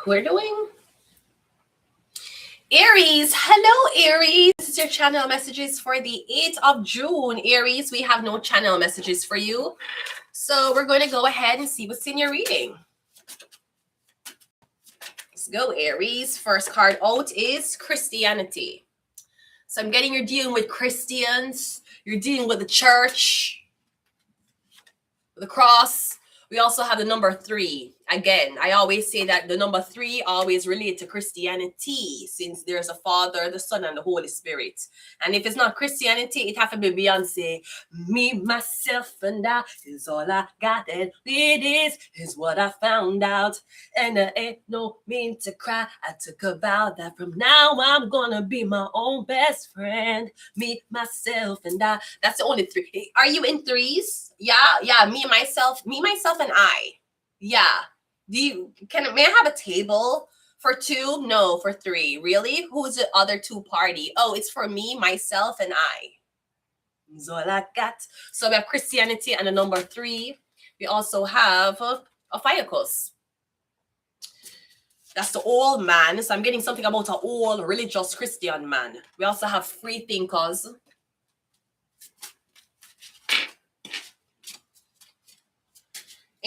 we're doing Aries. Hello, Aries. This is your channel messages for the 8th of June. Aries, we have no channel messages for you. So we're going to go ahead and see what's in your reading. Let's go, Aries. First card out is Christianity. So I'm getting you're dealing with Christians. You're dealing with the church, the cross. We also have the number 3. Again, I always say that the number 3 always relate to Christianity, since there's a Father, the Son, and the Holy Spirit. And if it's not Christianity, it have to be Beyonce. Me, myself, and I is all I got, and it is what I found out. And there ain't no mean to cry. I took a vow that from now I'm gonna be my own best friend. Me, myself, and I. That's the only 3. Are you in 3s? Yeah. Me, myself, and I. Yeah. May I have a table for 2? No, for 3. Really? Who's the other 2 party? Oh, it's for me, myself, and I. That's all I got. So we have Christianity and the number 3. We also have a Fiacus. That's the old man. So I'm getting something about an old religious Christian man. We also have free thinkers.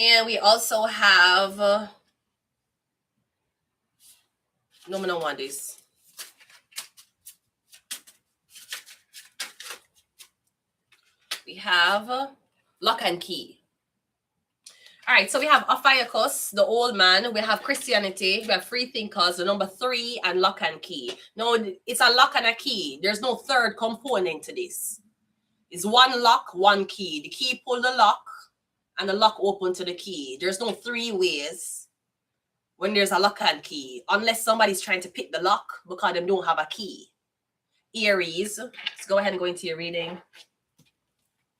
And we also have no, I don't want this. We have lock and key. All right, so we have Ophiuchus, the old man. We have Christianity. We have free thinkers, the number 3, and lock and key. No, it's a lock and a key. There's no third component to this. It's one lock, one key. The key pull the lock, and the lock open to the key. There's no 3 ways when there's a lock and key, unless somebody's trying to pick the lock because they don't have a key. Aries, let's go ahead and go into your reading.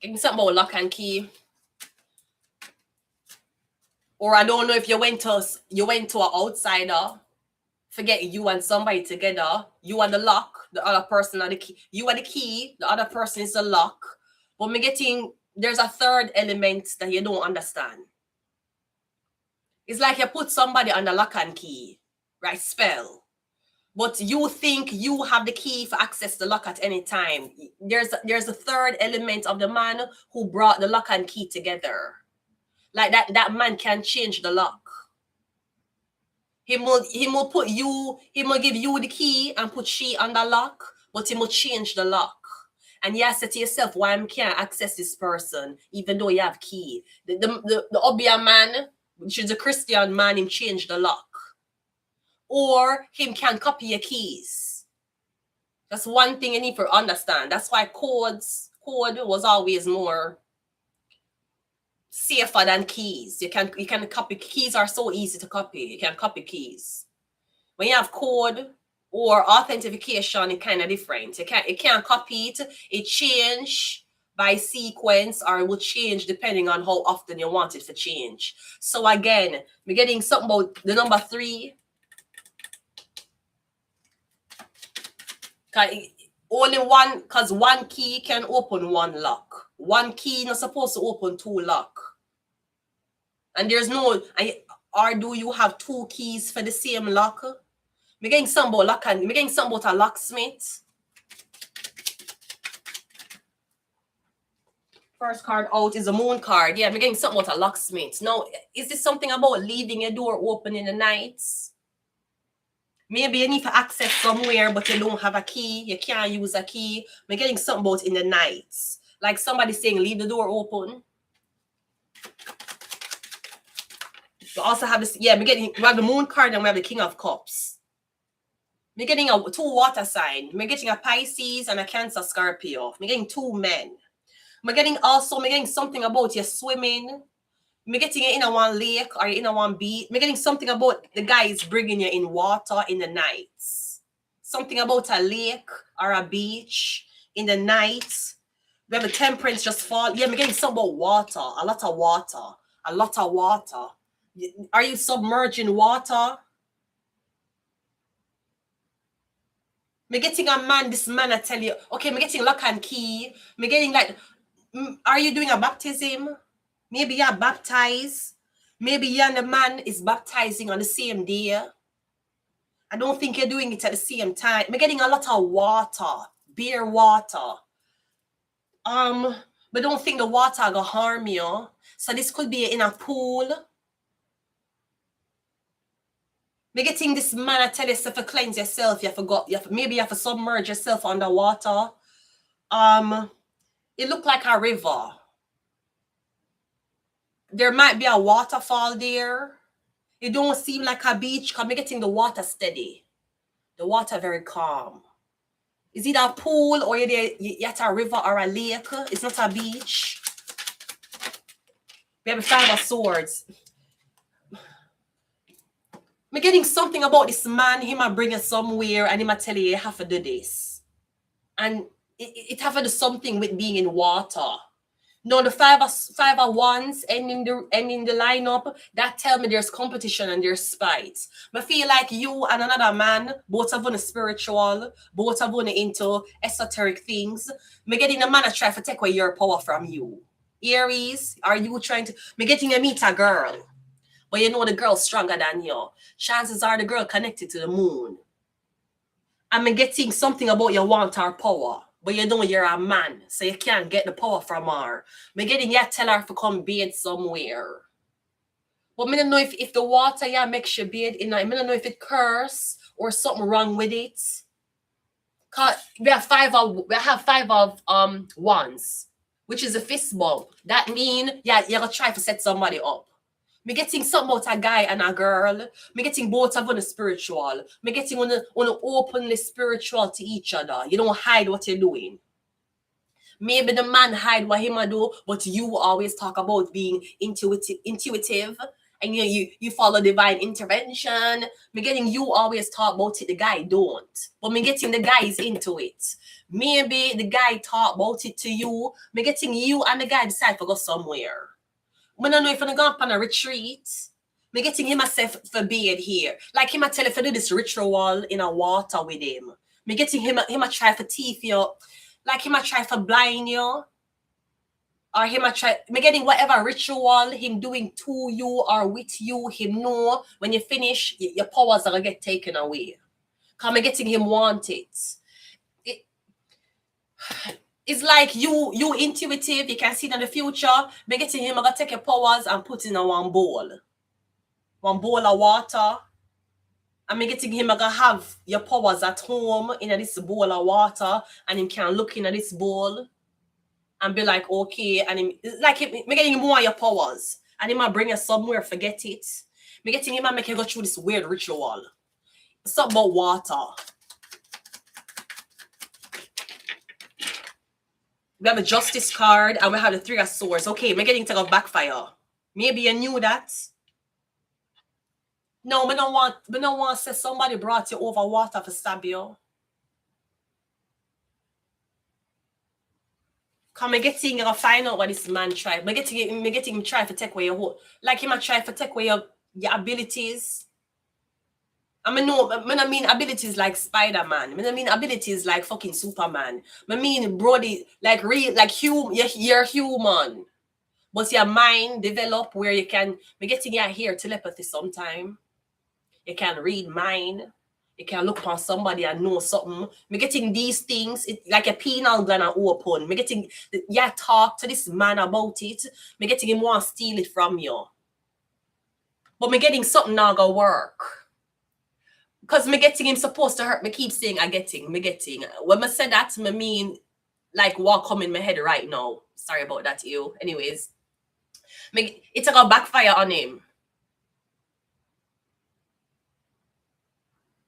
Give me something about lock and key. Or I don't know if you went to an outsider, forget you and somebody together. You are the lock, the other person are the key. You are the key, the other person is the lock. But me getting there's a third element that you don't understand. It's like you put somebody under lock and key, right? Spell. But you think you have the key for access the lock at any time. There's a third element of the man who brought the lock and key together. Like that man can change the lock. He will give you the key and put she on the lock, but he will change the lock. And you say to yourself, why I can't access this person, even though you have key. The Obia man, which is a Christian man, him change the lock. Or him can copy your keys. That's one thing you need to understand. That's why code was always more safer than keys. You can copy. Keys are so easy to copy. You can copy keys. When you have code or authentication, it's kind of different. You can't copy it. It change by sequence, or it will change depending on how often you want it to change. So again, we're getting something about the number 3. Only one, because one key can open one lock. One key not supposed to open 2 lock. And there's no, or do you have 2 keys for the same lock? I'm getting something about lock and I'm getting something about a locksmith. First card out is a moon card. Yeah, I'm getting something about a locksmith. Now, is this something about leaving your door open in the nights? Maybe you need to access somewhere, but you don't have a key. You can't use a key. I'm getting something about in the nights. Like somebody saying, leave the door open. You also have this, yeah, we have the moon card and we have the King of Cups. We're getting 2 water signs. We're getting a Pisces and a Cancer Scorpio. We're getting 2 men. We're getting something about you swimming. We're getting it in a one lake or in a one beach. We're getting something about the guys bringing you in water in the nights. Something about a lake or a beach in the night. We have a temperance just fall. Yeah, we're getting something about water. A lot of water. A lot of water. Are you submerging water? Me getting a man, this man, I tell you, okay, me getting lock and key. Me getting like, are you doing a baptism? Maybe you're baptized. Maybe you and the man is baptizing on the same day. I don't think you're doing it at the same time. I'm getting a lot of water, beer water. But don't think the water gonna harm you. So this could be in a pool. Me getting this man, I tell yourself to cleanse yourself. Maybe you have to submerge yourself underwater. It looked like a river. There might be a waterfall there. It don't seem like a beach because I'm getting the water steady. The water very calm. Is it a pool or you're at a river or a lake? It's not a beach. We have 5 of swords. I'm getting something about this man. He might bring you somewhere and he might tell you have to do this. And it have to do something with being in water. No, the 5 of wands ending the lineup, that tell me there's competition and there's spite. I feel like you and another man, both of them are spiritual, both of them are into esoteric things. Me getting a man to try to take away your power from you. Aries, are you trying to? Me getting you meet a girl, but you know the girl's stronger than you. Chances are the girl connected to the moon. I'm getting something about you want her power. But you know you're a man, so you can't get the power from her. Me getting you tell her to come bathe somewhere. But me don't know if the water makes you bathe in it. Me don't know if it curse or something wrong with it. Cause we have 5 of wands, which is a fist bump. That mean you're gonna try to set somebody up. Me getting something about a guy and a girl. Me getting both of them spiritual. Me getting on openly spiritual to each other. You don't hide what you're doing. Maybe the man hide what he might do, but you always talk about being intuitive, and you follow divine intervention. Me getting you always talk about it, the guy don't. But me getting the guy is into it. Maybe the guy talk about it to you. Me getting you and the guy decide to go somewhere. I don't know if I'm going on a retreat. Me getting him myself forbid here. Like him I tell you to do this ritual in a water with him. Me getting him I try for teeth you. Like him I try for blind you. Or him I try me getting whatever ritual him doing to you or with you, him know when you finish your powers are gonna get taken away. Cause me getting him want it. It's like you intuitive, you can see it in the future. Me getting him, I'm gonna take your powers and put in a one bowl of water. And me getting him, I'm gonna have your powers at home in this bowl of water, and him can look in this bowl and be like, okay, and him like me getting him more of your powers, and he might bring you somewhere, forget it. Me getting him and make you go through this weird ritual. Something about water. We have a justice card and we have the 3 of swords. Okay, we're getting to go backfire. Maybe you knew that. No, we don't want to say somebody brought you over water to stab you. Come and getting to find out what this man tried. Me getting him try to take away your whole, like him try to take away your abilities. I mean abilities like Spider-Man. I mean abilities like fucking Superman. I mean Brody, like real, like you're human. But your mind develop where you can be getting your hear telepathy sometime. You can read mind. You can look upon somebody and know something. Me getting these things, it like a penal gland are open. Me getting talk to this man about it. Me getting him want to steal it from you. But me getting something now go work. Because me getting him supposed to hurt. Me keep saying me getting. When I say that, me mean like what come in my head right now. Sorry about that, you. Anyways, it's a backfire on him.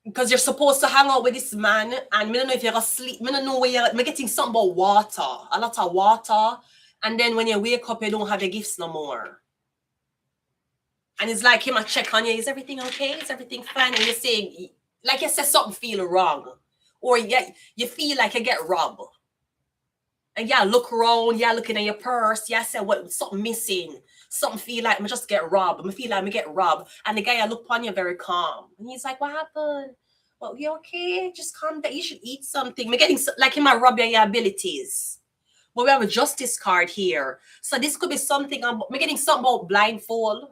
Because you're supposed to hang out with this man, and me don't know if you're asleep. Me don't know where you're. Me getting something about water, a lot of water, and then when you wake up, you don't have your gifts no more. And it's like him a check on you. Is everything okay? Is everything fine? And you're saying, like you said, something feel wrong. Or you feel like you get robbed. And look around, looking at your purse, say what something missing. Something feel like me just get robbed. Me feel like me get robbed. And the guy look upon you very calm. And he's like, what happened? Well, you okay? Just calm down. You should eat something. Me getting like him a rob your abilities. But we have a justice card here. So this could be something. Me getting something about blindfold.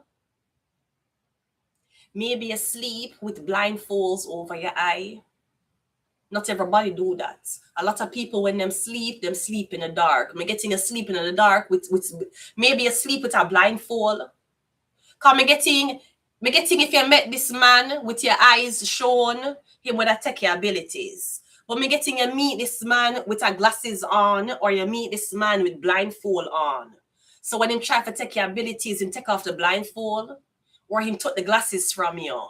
maybe you sleep with blindfolds over your eye. Not everybody do that. A lot of people, when them sleep in the dark. Me getting you sleeping in the dark with maybe you sleep with a blindfold. Cause me getting if you met this man with your eyes shown, him would have take your abilities. But me getting you meet this man with a glasses on, or you meet this man with blindfold on. So when him try to take your abilities, him take off the blindfold, or him took the glasses from you.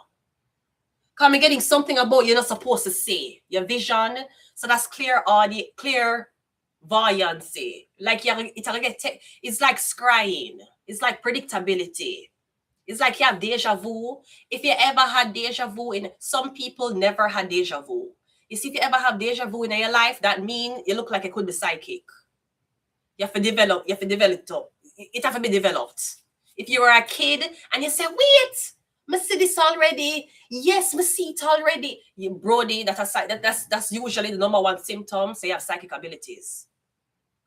Cause me getting something about you're not supposed to see. Your vision. So that's clear audio, clear voyancy. Like it's like scrying. It's like predictability. It's like you have deja vu. If you ever had deja vu, in some people never had deja vu. You see, if you ever have deja vu in your life, that means you look like you could be psychic. You have to develop it up. It have to be developed. If you were a kid and you say, wait, I see this already. Yes, I see it already. You Brody, that's usually the number one symptom. So you have psychic abilities.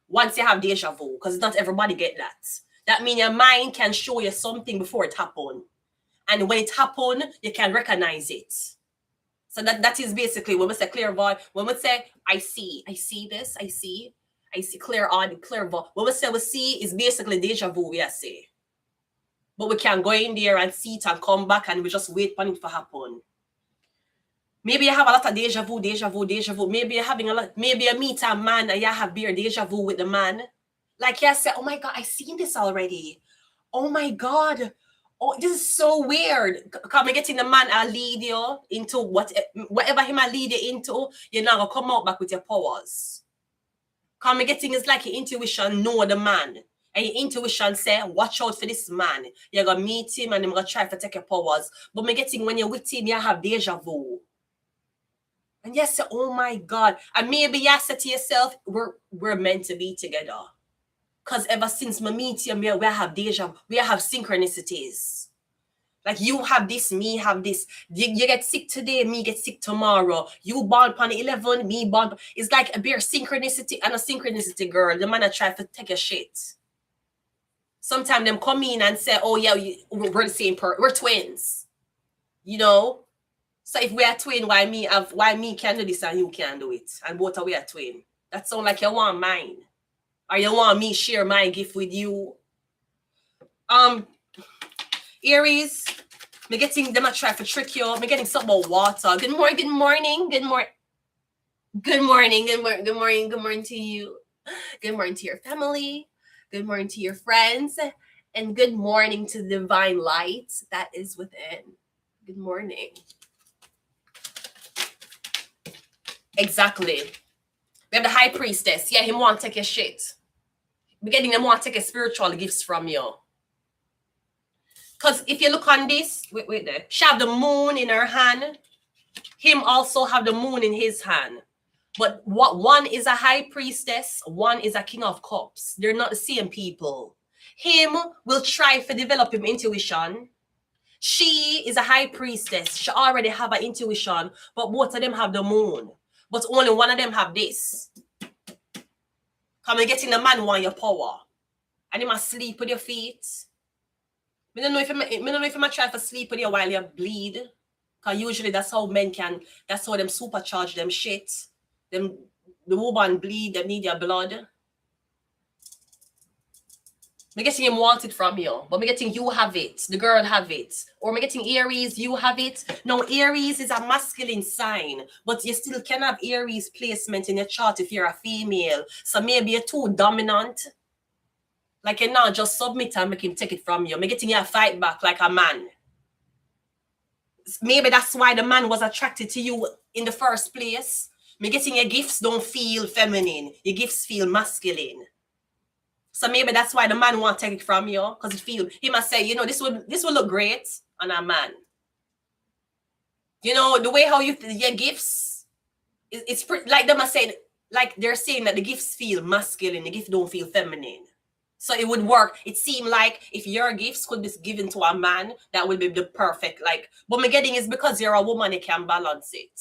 Once you have deja vu, because not everybody get that. That means your mind can show you something before it happened. And when it happened, you can recognize it. So that is basically when we say clear voice. When we say, I see this, I see clear audio, clear voice. When we say we see, is basically deja vu, we say. But we can go in there and see it and come back and we just wait for it to happen. Maybe you have a lot of deja vu. Maybe you're having a lot, maybe you meet a man and you have beer deja vu with the man. Like you say, oh my God, I've seen this already. Oh my God. Oh, this is so weird. Come and getting the man I lead you into whatever him I lead you into, you're not gonna come out back with your powers. Come and getting is like your intuition know the man. And your intuition say, watch out for this man. You're gonna meet him and he's gonna try to take your powers. But me getting when you're with him, you have deja vu. And you say, oh my God. And maybe you say to yourself, we're meant to be together. Because ever since me meet you, we have deja vu, we have synchronicities. Like you have this, me have this. You get sick today, me get sick tomorrow. You born on the 11, me born. It's like a bare synchronicity and a synchronicity, girl. The man that try to take your shit. Sometimes them come in and say, oh yeah, we're the same person. We're twins. You know? So if we are twin, why me can do this and you can do it? And both of we are twin. That sound like you want mine. Or you want me share my gift with you. Aries, me getting them a try to trick you. Me getting something about water. Good morning to you. Good morning to your family. Good morning to your friends. And good morning to the divine light that is within. Good morning. Exactly. We have the high priestess. Yeah, him want to take your shit. We're getting them want to take your spiritual gifts from you. Because if you look on this, wait there. She have the moon in her hand. Him also have the moon in his hand. But what one is a high priestess, one is a king of cups. They're not the same people. Him will try to develop him intuition. She is a high priestess. She already have an intuition, but both of them have the moon. But only one of them have this. Come and getting the man want your power. And he must sleep with your feet. I don't know if you might try to sleep with you while you bleed. Because usually that's how men can, that's how them supercharge them shit. The woman bleed, they need your blood. I'm getting him want it from you, but I'm getting you have it. The girl have it. Or I'm getting Aries, you have it. No, Aries is a masculine sign, but you still can have Aries placement in your chart if you're a female. So maybe you're too dominant. Like you not just submit and make him take it from you. I'm getting you a fight back like a man. Maybe that's why the man was attracted to you in the first place. I'm getting your gifts don't feel feminine. Your gifts feel masculine. So maybe that's why the man won't take it from you, because he must say, you know, this would look great on a man. You know, the way how your gifts, it's pretty, like them are saying, like they're saying that the gifts feel masculine, the gift don't feel feminine. So it would work. It seemed like if your gifts could be given to a man, that would be the perfect, like, but my getting is because you're a woman, you can balance it.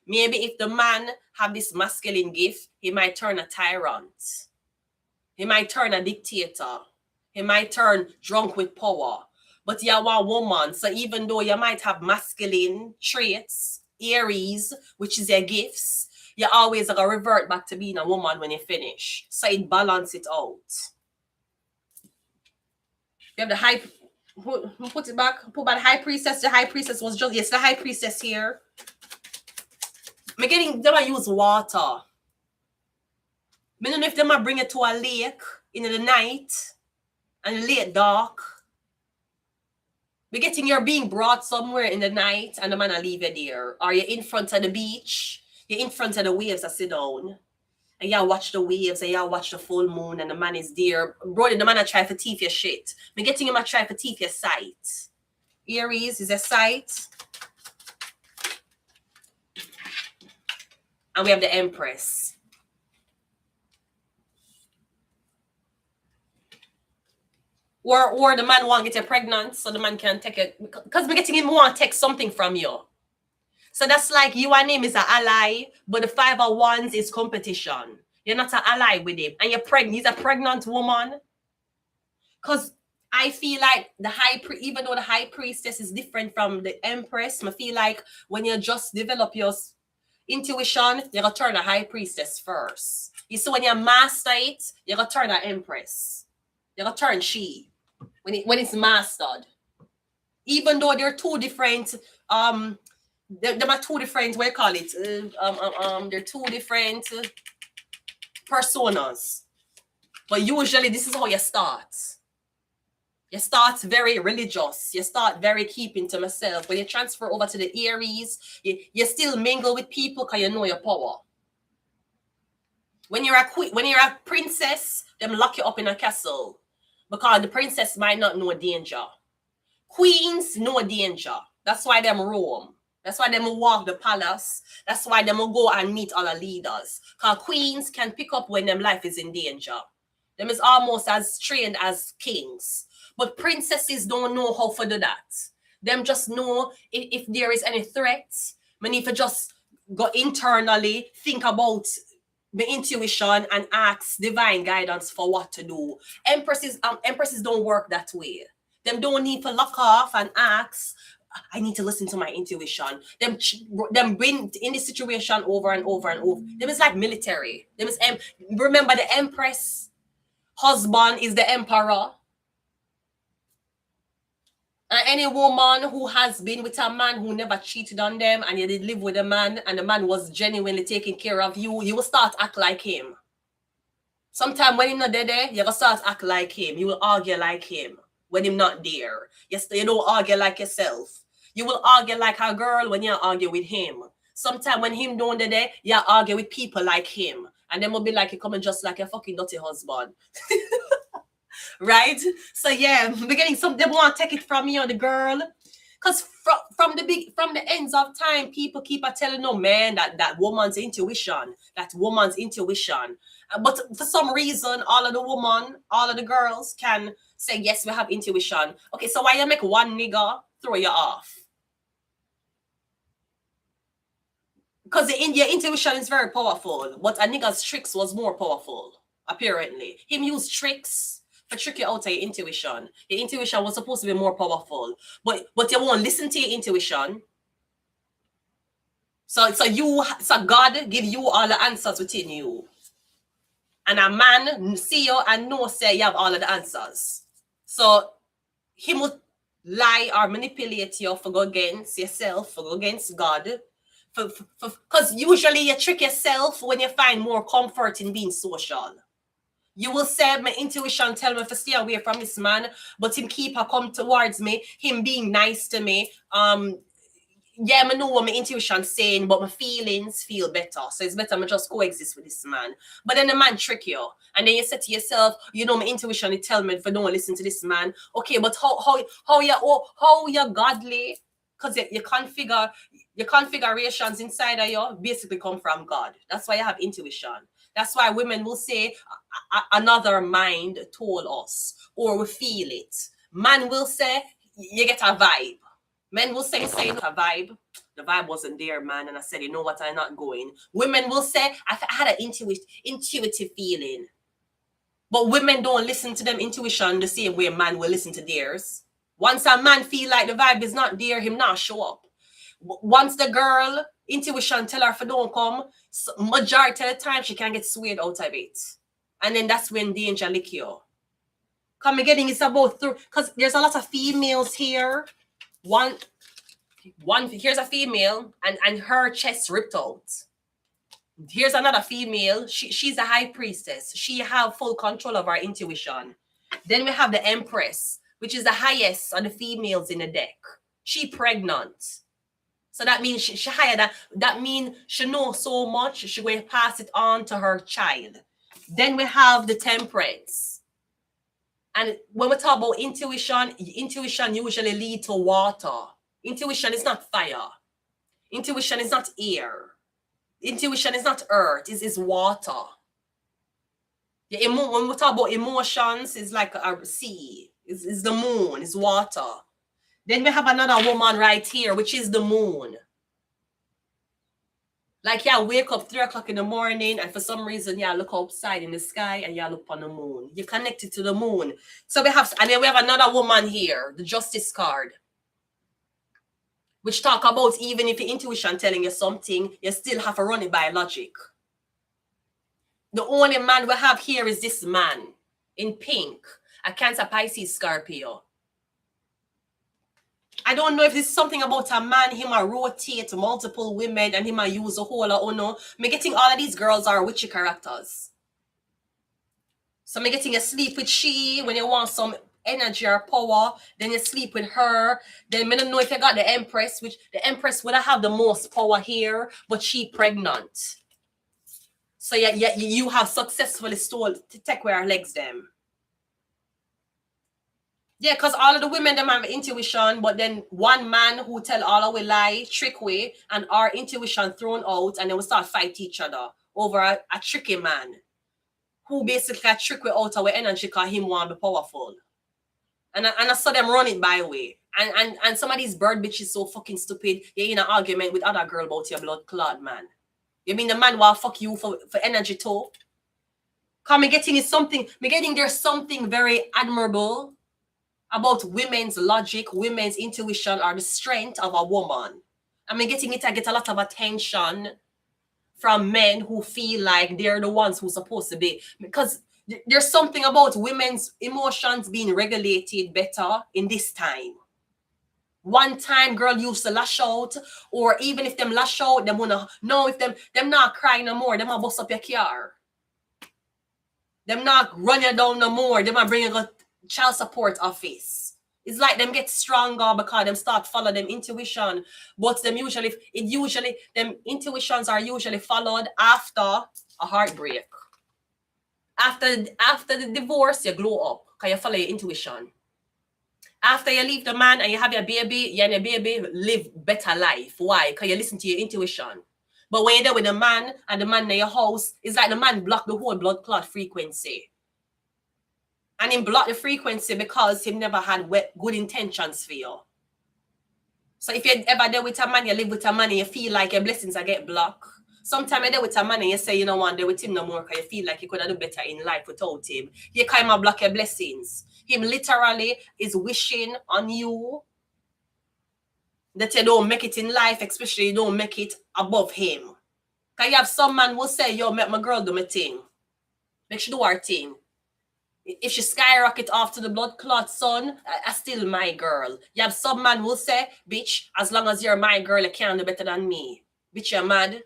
Maybe if the man have this masculine gift, he might turn a tyrant. He might turn a dictator. He might turn drunk with power. but you are a woman. So even though you might have masculine traits, Aries, which is your gifts, you always gonna revert back to being a woman when you finish. So it balance it out. You have the high, put it back, put back the high priestess. The high priestess was just, yes, the high priestess here. I'm getting them to use water. I don't know if they might bring it to a lake in the night and late dark. We're getting you're being brought somewhere in the night and the man will leave you there. Or you're in front of the beach, you're in front of the waves that sit down. And y'all watch the waves and y'all watch the full moon and the man is there. Bro, the man I try for teeth your shit. Me getting him a try for teeth your sight. Aries is a sight. And we have the Empress. Or the man want to get you pregnant so the man can take it. Because we're getting him want to take something from you. So that's like you and him is an ally, but the 5 of Wands is competition. You're not an ally with him. And you're pregnant. He's a pregnant woman. Because I feel like even though the high priestess is different from the Empress, I feel like when you just develop your intuition, you're going to turn a high priestess first. You see, when you master it, you're going to turn an Empress. You're going to turn she. When it's mastered. Even though they're two different... There are two different, what do you call it? They're two different personas. But usually this is how you start. You start very religious. You start very keeping to myself. When you transfer over to the Aries, you still mingle with people because you know your power. When you're a princess, them lock you up in a castle. Because the princess might not know danger. Queens know danger. That's why them roam. That's why them will walk the palace. That's why them will go and meet other leaders. Because queens can pick up when them life is in danger. Them is almost as trained as kings. But princesses don't know how to do that. Them just know if there is any threat. I need to just go internally, think about the intuition and ask divine guidance for what to do. Empresses don't work that way. Them don't need to lock off and ask, I need to listen to my intuition. Them been in this situation over and over and over. Them is like military. Them is remember the Empress husband is the emperor. And any woman who has been with a man who never cheated on them and you did live with a man and the man was genuinely taking care of you, you will start act like him. Sometime when he's not there, you will start act like him. You will argue like him when he's not there. Yes, you don't argue like yourself. You will argue like a girl when you argue with him. Sometime when him don't there, you argue with people like him. And then will be like, you coming just like your fucking dirty husband. Right? So yeah, beginning some they want to take it from you, the girl. Because from the ends of time, people keep telling no man that woman's intuition. That woman's intuition. But for some reason, all of the girls can say, yes, we have intuition. Okay, so why you make one nigga throw you off? Because your intuition is very powerful, but a nigga's tricks was more powerful, apparently. Him use tricks to trick you out of your intuition. Your intuition was supposed to be more powerful, but you won't listen to your intuition. So God give you all the answers within you. And a man see you and know say you have all of the answers. So he will lie or manipulate you for go against yourself, for go against God. Because usually you trick yourself when you find more comfort in being social. You will say, my intuition tell me to stay away from this man, but him keep her come towards me, him being nice to me. Yeah, I know what my intuition's saying, but my feelings feel better. So it's better I just coexist with this man. But then the man trick you. And then you say to yourself, you know, my intuition it tell me if I don't listen to this man. Okay, but how you godly? Because your configurations inside of you basically come from God. That's why you have intuition. That's why women will say another mind told us, or we feel it. Man will say you get a vibe. Men will say a vibe. The vibe wasn't there, man. And I said, you know what, I'm not going. Women will say, I had an intuitive feeling. But women don't listen to them intuition the same way man will listen to theirs. Once a man feel like the vibe is not there, him not show up. Once the girl intuition tell her for don't come, majority of the time she can get swayed out of it. And then that's when danger lick you. Come getting it's about through, because there's a lot of females here. One here's a female and her chest ripped out. Here's another female. She's a high priestess. She have full control of her intuition. Then we have the Empress, which is the highest of the females in the deck. She pregnant. So that means she higher that means she knows so much, she will pass it on to her child. Then we have the Temperance. And when we talk about intuition usually leads to water. Intuition is not fire. Intuition is not air. Intuition is not earth, it's water. When we talk about emotions, it's like a sea. It's the moon, it's water. Then we have another woman right here, which is the moon. Like, yeah, wake up 3 o'clock in the morning, and for some reason, yeah, look outside in the sky, and yeah, look on the moon. You're connected to the moon. So we have, and then we have another woman here, the Justice card, which talk about even if your intuition telling you something, you still have to run it by logic. The only man we have here is this man in pink, a Cancer, Pisces, Scorpio. I don't know if this is something about a man, him a rotate multiple women and him a use a whole or no. Me getting all of these girls are witchy characters. So me getting a sleep with she when you want some energy or power, then you sleep with her. Then me don't know if you got the Empress, which the Empress would have the most power here, but she pregnant. So yeah, you have successfully stole to take away her legs them. Yeah, because all of the women them have intuition, but then one man who tell all our lie, trick way, and our intuition thrown out, and then we start fight each other over a tricky man who basically trick way out our energy because him want to be powerful. And I saw them run it by way. And some of these bird bitches so fucking stupid. You're in an argument with other girl about your blood clot, man. You mean the man will fuck you for energy too? Because me getting there's something very admirable about women's logic, women's intuition, or the strength of a woman. I getting it, I get a lot of attention from men who feel like they're the ones who's supposed to be. Because there's something about women's emotions being regulated better in this time. One time, girl used to lash out, or even if them lash out, them wanna know if them not crying no more, them a bust up your car. Them not run you down no more, them a bring you a child support office. It's like them get stronger because them start follow them intuition. But them them intuitions are usually followed after a heartbreak. After the divorce, you glow up because you follow your intuition. After you leave the man and you have your baby, you and your baby live better life. Why? Because you listen to your intuition. But when you're there with the man and the man in your house, it's like the man block the whole blood clot frequency. And him block the frequency because he never had good intentions for you. So if you're ever there with a man, you live with a man and you feel like your blessings are get blocked. Sometimes you're there with a man and you say you don't want to do with him no more because you feel like you could have done better in life without him. You kind of block your blessings. Him literally is wishing on you that you don't make it in life, especially you don't make it above him. Because you have some man who say, yo, make my girl do my thing. Make she do her thing. If she skyrocket off to the blood clot son, I still my girl. You have some man who say, bitch, as long as you're my girl, you can't do better than me. Bitch, you're mad.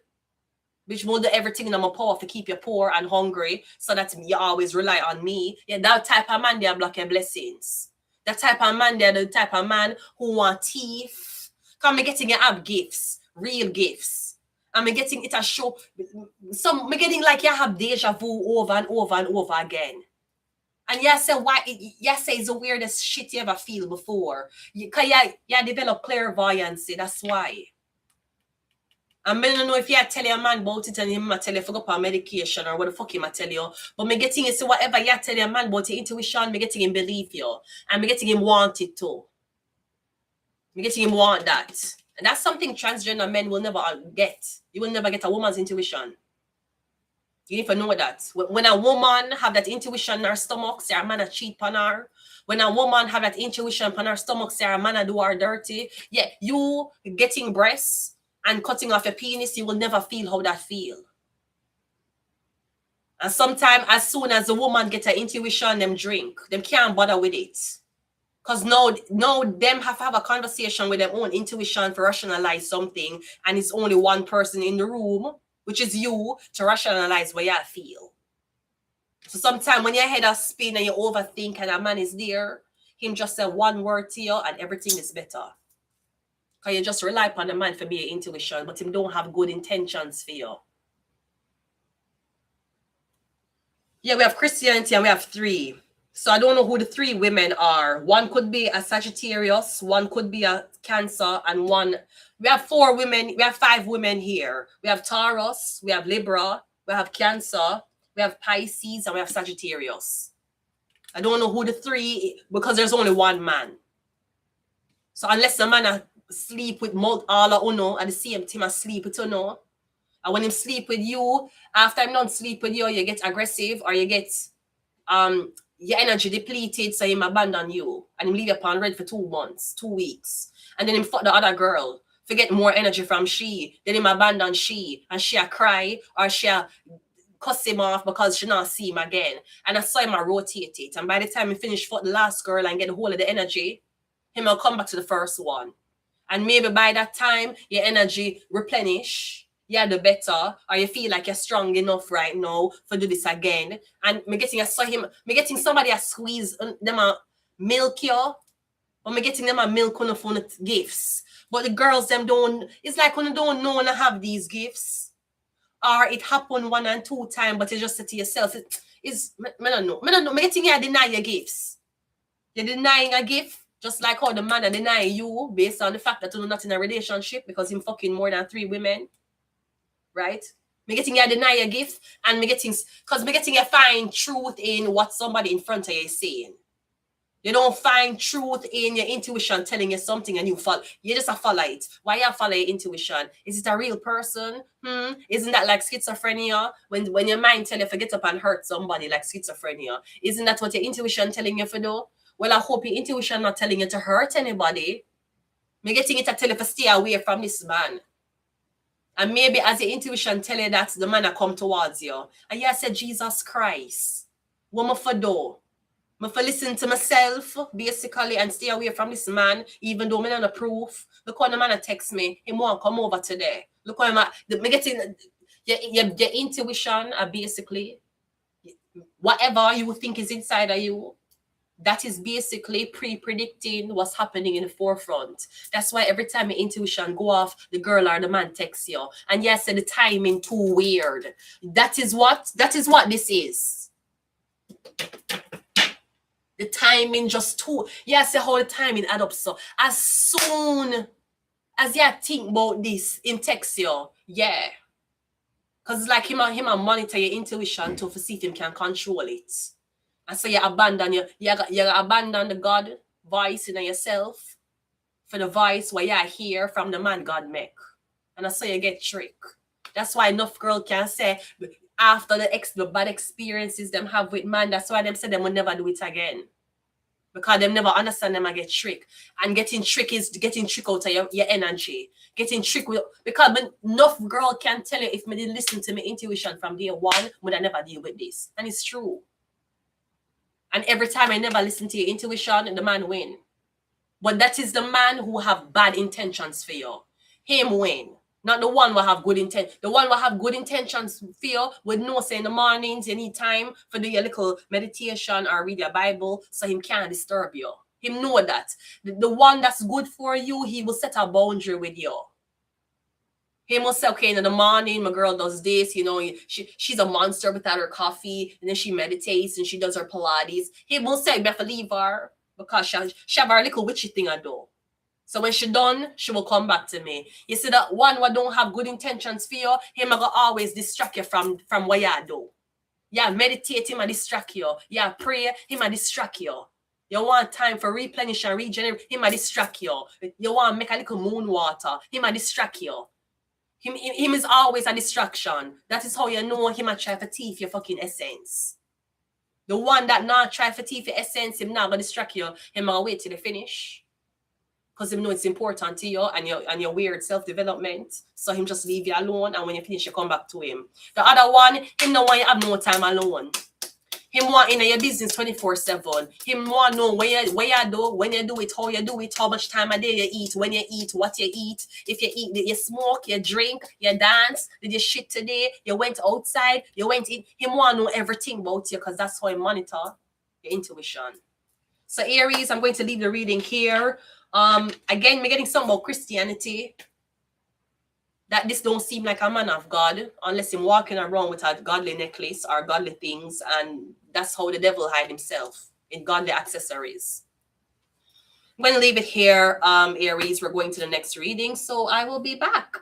Bitch, will do everything in my power to keep you poor and hungry so that you always rely on me. Yeah, that type of man, they block your blessings. That type of man, they're the type of man who want teeth. Come me getting you have gifts, real gifts. And me getting it a show. Me getting like you have deja vu over and over and over again. And you say it's the weirdest shit you ever feel before. Because you develop clairvoyancy, that's why. And I don't know if you tell your man about it and him tell you to go on medication or what the fuck him tell you. But me getting you say whatever you tell your man about your intuition, me getting him believe you. And me getting him want it too. Me getting him want that. And that's something transgender men will never get. You will never get a woman's intuition. You need to know that. When a woman have that intuition in her stomach, say a man a cheat on her. When a woman have that intuition on her stomach, say a man a do her dirty. Yeah, you getting breasts and cutting off your penis, you will never feel how that feel. And sometimes as soon as the woman get her intuition, them drink. Them can't bother with it. Because now them have to have a conversation with their own intuition to rationalize something, and it's only one person in the room, which is you, to rationalize what you feel. So sometimes when your head is spin and you overthink and a man is there, him just say one word to you and everything is better. Because you just rely upon the man for being intuition, but him don't have good intentions for you. Yeah, we have Christianity and we have 3. So I don't know who the 3 women are. One could be a Sagittarius, one could be a Cancer, and one... We have 4 women. We have 5 women here. We have Taurus, we have Libra, we have Cancer, we have Pisces, and we have Sagittarius. I don't know who the 3, because there's only one man. So unless the man sleep with all of uno at the same time, sleep with uno, and when him sleep with you, after him not sleep with you, you get aggressive or you get your energy depleted, so him abandon you and him leave you upon red for 2 months, 2 weeks, and then him fuck the other girl, forget more energy from she, then him abandon she, and she a cry or she a cuss him off because she not see him again, and I saw him rotate it, and by the time he finish fuck the last girl and get a hold of the energy, him will come back to the first one, and maybe by that time your energy replenish. Yeah, the better, or you feel like you're strong enough right now for do this again. And me getting somebody a squeeze them a milk you, or me getting them a milk on the phone gifts. But the girls them don't. It's like when you don't know when to have these gifts, or it happened 1 and 2 times, but you just say to yourself, "Is me don't know. Me don't know. Me getting you deny your gifts. You're denying a gift." Just like how the man deny you based on the fact that you're not in a relationship because him fucking more than 3 women. Right? Me getting you deny your gift, and me getting you find truth in what somebody in front of you is saying. You don't find truth in your intuition telling you something and you just follow it. Why you follow your intuition? Is it a real person? Isn't that like schizophrenia? When your mind tell you to get up and hurt somebody, like schizophrenia. Isn't that what your intuition telling you to do? Well, I hope your intuition not telling you to hurt anybody. Me getting it to tell you to stay away from this man. And maybe as your intuition tell you that, the man will come towards you. And you said, Jesus Christ, what am I for do? I for listen to myself, basically, and stay away from this man, even though I don't have proof. Look how the man text me, he won't come over today. Look how I'm getting your intuition, basically, whatever you think is inside of you, that is basically pre-predicting what's happening in the forefront. That's why every time your intuition go off, the girl or the man texts you. And yes, the timing too weird. That is what this is. The timing just too. Yes, how the timing add up. So as soon as you think about this, him text you. Yeah. Because it's like him monitor your intuition to see if him can control it. And so you abandon the God voice in yourself for the voice where you hear from the man God make. And that's how you get tricked. That's why enough girl can say after the bad experiences them have with man, that's why them say them will never do it again. Because them never understand them and get tricked. And getting tricked is getting tricked out of your energy. Getting tricked with, because enough girl can tell you if me didn't listen to my intuition from day one, would I never deal with this. And it's true. And every time I never listen to your intuition, the man win. But that is the man who have bad intentions for you. Him win. Not the one who have good intent. The one who have good intentions for you would know, say in the mornings, you need time for do your little meditation or read your Bible, so him can't disturb you. Him know that. The one that's good for you, he will set a boundary with you. He must say, okay, in the morning, my girl does this, she's a monster without her coffee, and then she meditates and she does her Pilates. He must say, better leave her, because she have her little witchy thing I do. So when she done, she will come back to me. You see that one who don't have good intentions for you, him going always distract you from what you do. Yeah, meditate, him a distract you. Yeah, pray, him a distract you. You want time for replenish and regenerate, him a distract you. You want to make a little moon water, him a distract you. Him is always a distraction. That is how you know him a try for thief your fucking essence. The one that not try for thief your essence, him not gonna distract you. Him gonna wait till the finish. Because him know it's important to you and your weird self-development. So him just leave you alone, and when you finish, you come back to him. The other one, him no want you have no time alone. Him want in your business 24/7. Him want know when you do, when you do it, how you do it, how much time a day you eat, when you eat, what you eat. If you eat, you smoke, you drink, you dance, did you shit today, you went outside, you went in. Him want know everything about you because that's how he monitor your intuition. So Aries, I'm going to leave the reading here. Again, we're getting something about Christianity. That this don't seem like a man of God unless him walking around with a godly necklace or godly things, and that's how the devil hide himself, in godly accessories. I'm going to leave it here, Aries. We're going to the next reading, so I will be back.